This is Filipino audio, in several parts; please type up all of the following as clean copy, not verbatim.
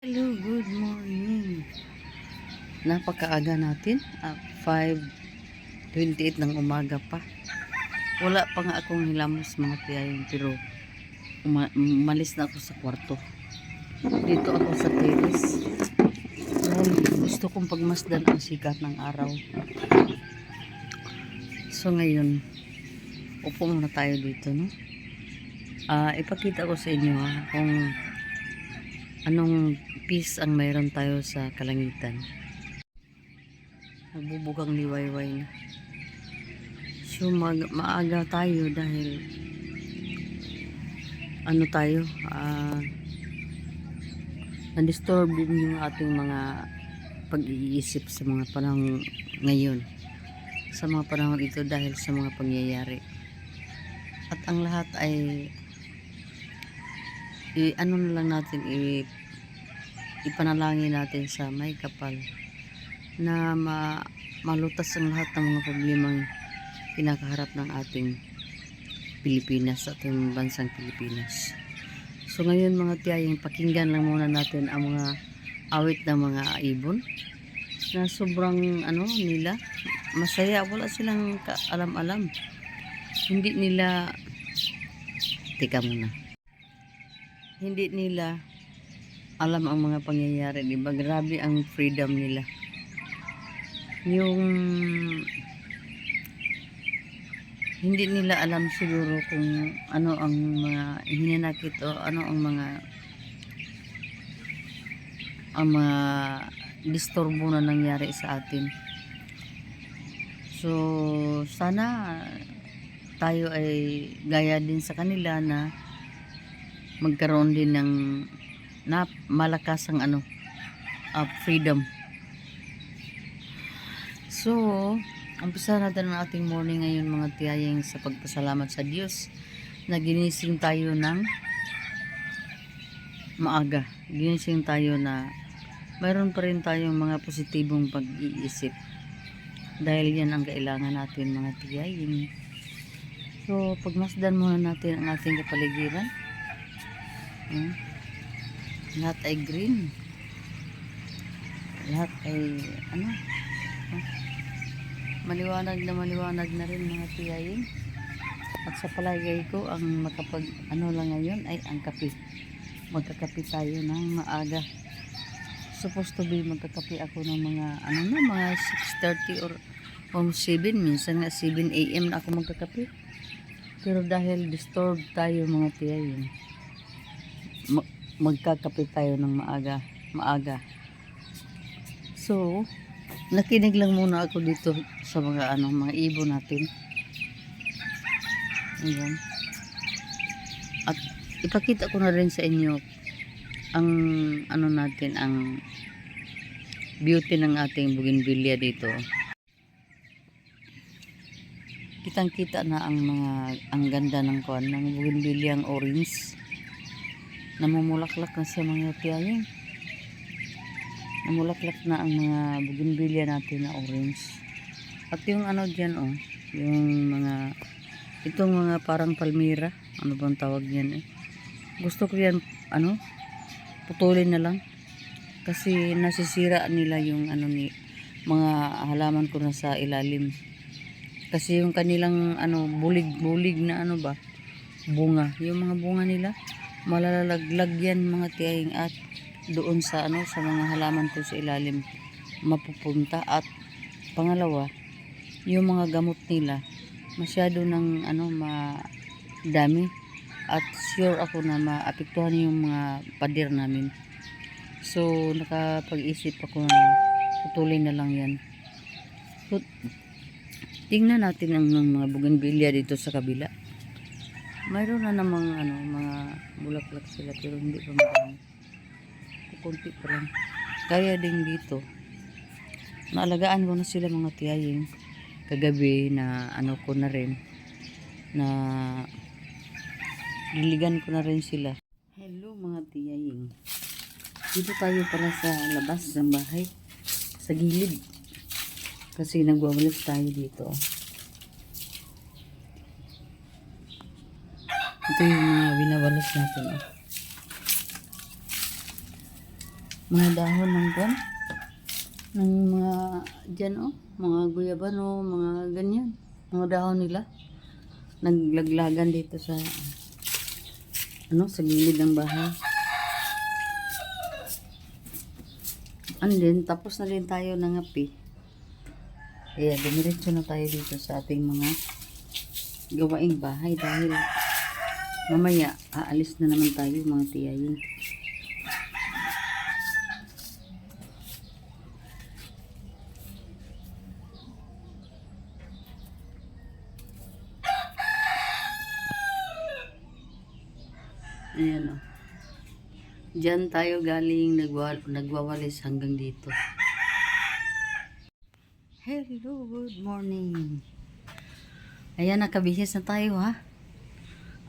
Hello, good morning. Napakaaga natin. 5:28 ng umaga pa. Wala pa nga akong hilamos mga tiyayin, pero umalis na ako sa kwarto. Dito ako sa terrace. Dahil gusto kong pagmasdan ang sikat ng araw. So ngayon, upo muna tayo dito, no? Ipakita ko sa inyo kung anong peace ang mayroon tayo sa kalangitan. Nagbubugang liwayway na. So maaga tayo dahil tayo, na-disturb din yung ating mga pag-iisip sa mga panahon ngayon, sa mga panahon ito dahil sa mga pangyayari. At ang lahat ay na lang natin, ipanalangin natin sa may kapal na malutas ang lahat ng mga problemang kinakaharap ng ating Pilipinas, ating bansang Pilipinas. So ngayon mga tiyaying, pakinggan lang muna natin ang mga awit ng mga ibon na sobrang nila masaya. Wala silang alam-alam, hindi nila hindi nila alam ang mga pangyayari, diba? Grabe ang freedom nila. Yung hindi nila alam siguro kung ano ang mga hinanakit o ano ang mga disturbo na nangyari sa atin. So sana tayo ay gaya din sa kanila na magkaroon din ng malakas ang freedom. So umpisa natin ang ating morning ngayon mga tiyayeng sa pagpasalamat sa Diyos na ginising tayo ng maaga. Ginising tayo na mayroon pa rin tayong mga positibong pag-iisip, dahil yan ang kailangan natin mga tiyayeng. So pagmasdan muna natin ang ating kapaligiran. Lahat ay green, lahat ay maliwanag na rin mga tiyaying. At sa palagay ko ang makapag lang ngayon ay ang kape. Magkakape tayo ng maaga. Supposed to be magkakape ako ng mga mga 6:30 or 7, minsan nga 7 AM na ako magkakape. Pero dahil disturbed tayo mga tiyaying, magkakape tayo ng maaga. So nakinig lang muna ako dito sa mga mga ibon natin. Ayan. At ipakita ko na rin sa inyo ang natin, ang beauty ng ating bougainvillea dito. Kitang-kita na ang ganda ng bougainvillea, ang orange. Namumulaklak na sa mga tiyaying. Namulaklak na ang mga bougainvillea natin na orange. At yung dyan yung itong mga parang palmira, ano bang tawag yan gusto ko yan putulin na lang kasi nasisira nila yung mga halaman ko na sa ilalim, kasi yung kanilang bulig na bunga, yung mga bunga nila malalaglag yan mga tiyaying, at doon sa sa mga halaman ko sa ilalim mapupunta. At pangalawa, yung mga gamot nila masyado ng madami, at sure ako na maapektuhan yung mga pader namin. So nakapag-isip ako na putulin na lang yan. So tingnan natin ang mga bougainvillea dito sa kabila. Mayroon na namang mga bulaklak sila, pero hindi pa marami, kunti pa lang. Kaya din dito naalagaan ko na sila mga tiyaying. Kagabi na ko na rin, na diligan ko na rin sila. Hello mga tiyaying, dito tayo pala sa labas ng bahay, sa gilid, kasi nagwawalis tayo dito. Ito yung mga winawalis natin. Mga dahon ng kwan. Ng mga dyan oh. Mga guyabano, mga ganyan. Mga dahon nila. Naglaglagan dito sa sa gilid ng bahay. And then, tapos na din tayo nangapi. Kaya dumiretso na tayo dito sa ating mga gawaing bahay dahil mamaya aalis na naman tayo mga tiyayin. Ayan o. Diyan tayo galing nagwawalis hanggang dito. Hello, good morning. Ayan, nakabihis na tayo ha.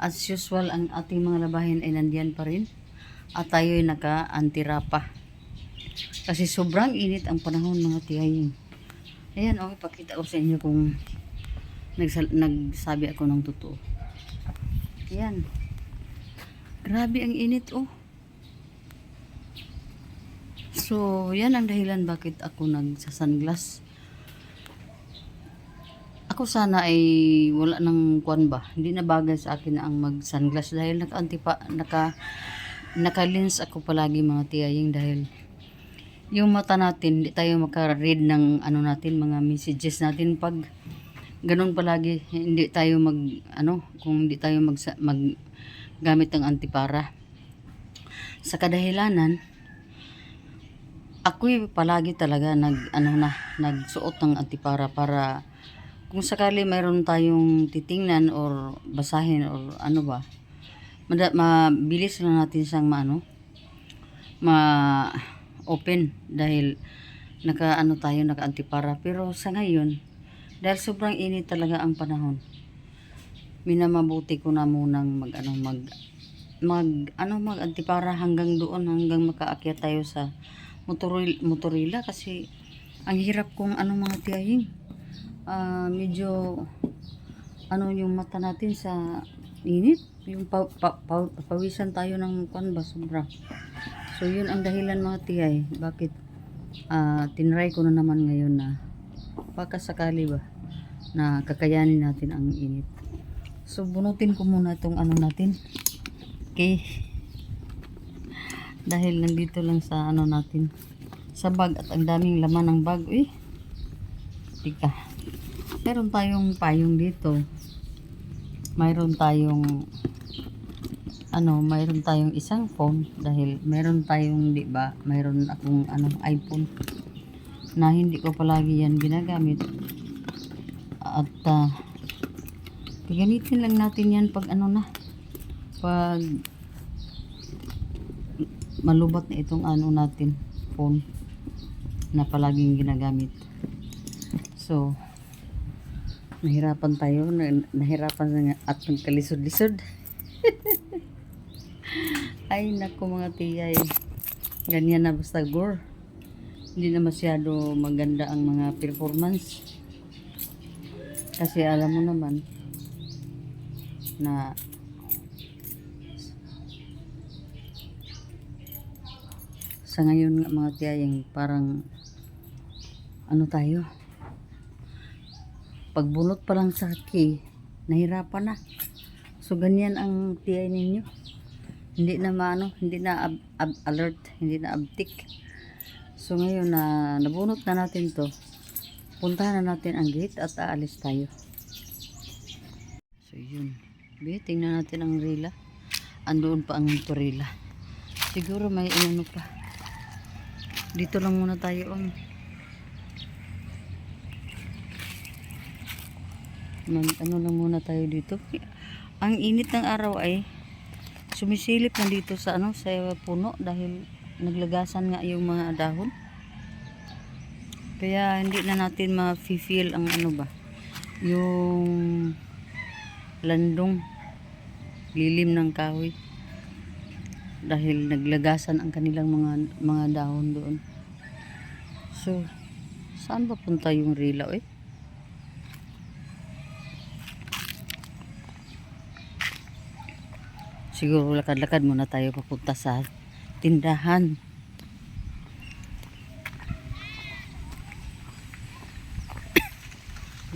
As usual, ang ating mga labahin ay nandiyan pa rin. At tayo ay naka-antirapa. Kasi sobrang init ang panahon mga tiyayin. Ayan, okay, pakita ko sa inyo kung nagsabi ako ng totoo. Ayan. Grabe ang init oh. So, yan ang dahilan bakit ako nagsasunglass. Ako sana ay wala nang kwan ba. Hindi na bagay sa akin na ang mag-sunglass dahil naka-lens ako palagi mga tiyaying dahil yung mata natin, hindi tayo maka-read ng natin, mga messages natin pag ganun palagi, hindi tayo kung hindi tayo gamit ng antipara. Sa kadahilanan, ako'y palagi talaga nagsuot ng antipara para kung sakali mayroon tayong titingnan or basahin or mabilis lang natin siyang ma-open dahil naka-antipara. Pero sa ngayon, dahil sobrang init talaga ang panahon, minamabuti ko na munang mag-antipara hanggang doon, hanggang makaakyat tayo sa motorila kasi ang hirap kung mga tiyahing medyo yung mata natin sa init, yung pawisan tayo ng sobra. So yun ang dahilan mga tiyay bakit tinry ko na naman ngayon na baka sakali ba na kakayanin natin ang init. So bunutin ko muna itong natin. Okay. Dahil nandito lang sa natin sa bag at ang daming laman ng bag. Uy. Tika. Meron tayong payong dito. Mayroon tayong mayroon tayong isang phone dahil meron tayong mayroon akong iPhone na hindi ko palagi yan ginagamit. At gamitin lang natin yan pag pag malubat na itong natin phone na palaging ginagamit. So nahirapan tayo, nahirapan na at nagkalisod-lisod. Ay naku mga tiyay, ganyan na basta gore. Hindi na masyado maganda ang mga performance kasi alam mo naman na sa ngayon nga mga tiyayang parang tayo, pagbunot pa lang sa key nahirapan na. So ganyan ang tiyay ninyo, hindi na hindi na alert, hindi na abtik. So ngayon na nabunot na natin to, puntahan na natin ang gate at aalis tayo. So yun, tingnan natin ang rila. Andoon pa ang motorila, siguro may pa. Dito lang muna tayo lang muna tayo dito. Ang init ng araw ay sumisilip na dito sa sa puno dahil naglagasan nga yung mga dahon. Kaya hindi na natin ma-feel ang yung landong lilim ng kahoy dahil naglagasan ang kanilang mga dahon doon. So saan ba punta yung rila siguro lakad-lakad muna tayo papunta sa tindahan.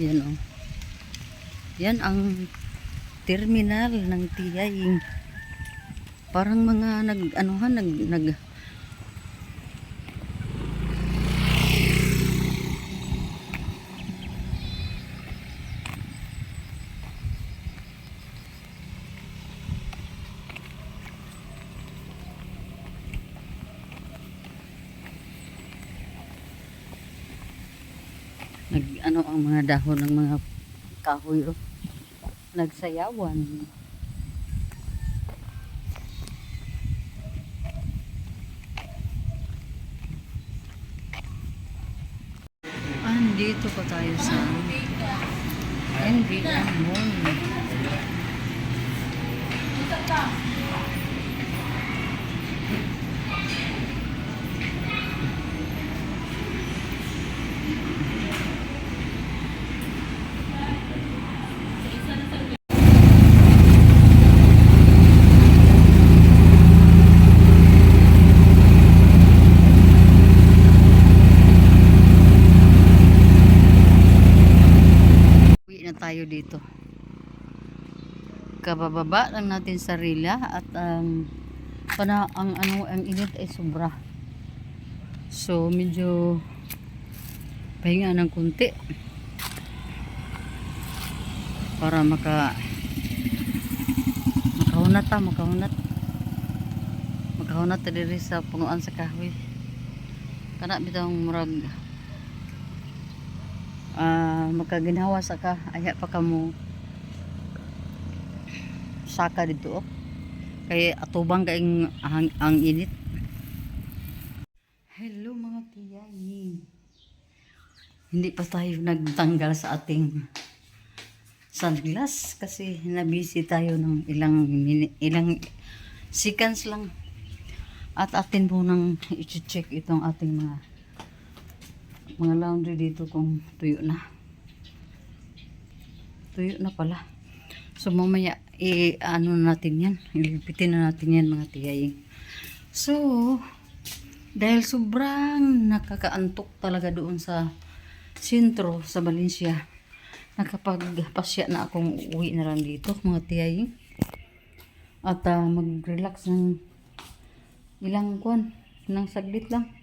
Yan oh. Yan ang terminal ng Tiyay. Parang mga nag-anuhan, nag ano ang mga dahon ng mga kahoy oh. Nagsayawan. Andito pa tayo sa NBM Mall. Uwi na tayo dito. Kabababa lang natin sa Rila at ang init ay sobra. So medyo pahinga ng kunti para makahunat ta diri sa punuan sa kahoy. Kana bitang murag makaginhawa sa ka aya pa kamo saka dito oh. Kay atubang kaing ang init. Hello mga Tiyay. Hindi pa tayo nagtanggal sa ating sunglass kasi nabisi tayo ng ilang seconds lang. At atin po nang i-check itong ating mga laundry dito kung tuyo na. Tuyo na pala. So mamaya ano natin yan. Ilipitin na natin yan mga Tiyay. So dahil sobrang nakakaantok talaga doon sa sentro sa Valencia, nakapagpasya na akong uwi na lang dito mga Tiyay. At mag-relax ng ilang ng saglit lang.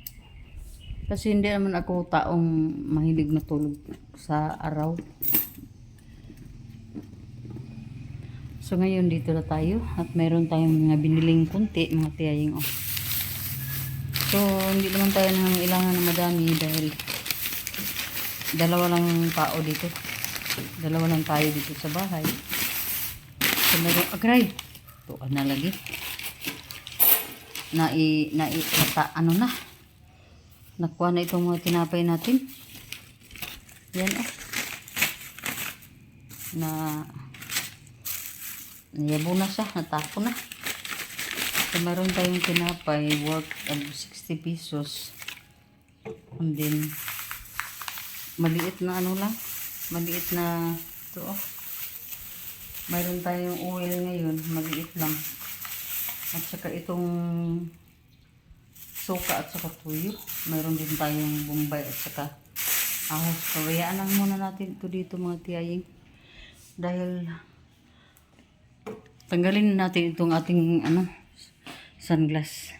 Kasi hindi naman ako taong mahilig matulog sa araw. So ngayon dito na tayo at mayroon tayong mga biniling kunti mga Tiyay oh. So hindi naman tayo nangailangan ng madami dahil dalawa lang tao dito. Dalawa lang tayo dito sa bahay. So mayroong agray. Ito na lagi. Ano na. Nakuha na itong mga tinapay natin. Yan oh. Nayabo na siya. Natapon na. So, meron tayong tinapay worth of 60 pesos. And then, maliit na ano lang. Maliit na ito oh. Mayroon tayong oil ngayon. Maliit lang. At saka itong suka at saka tuyo. Mayroon din tayong bombay at saka ahos. Kawayaan lang muna natin ito dito mga Tiyay. Dahil tanggalin natin itong ating sunglass.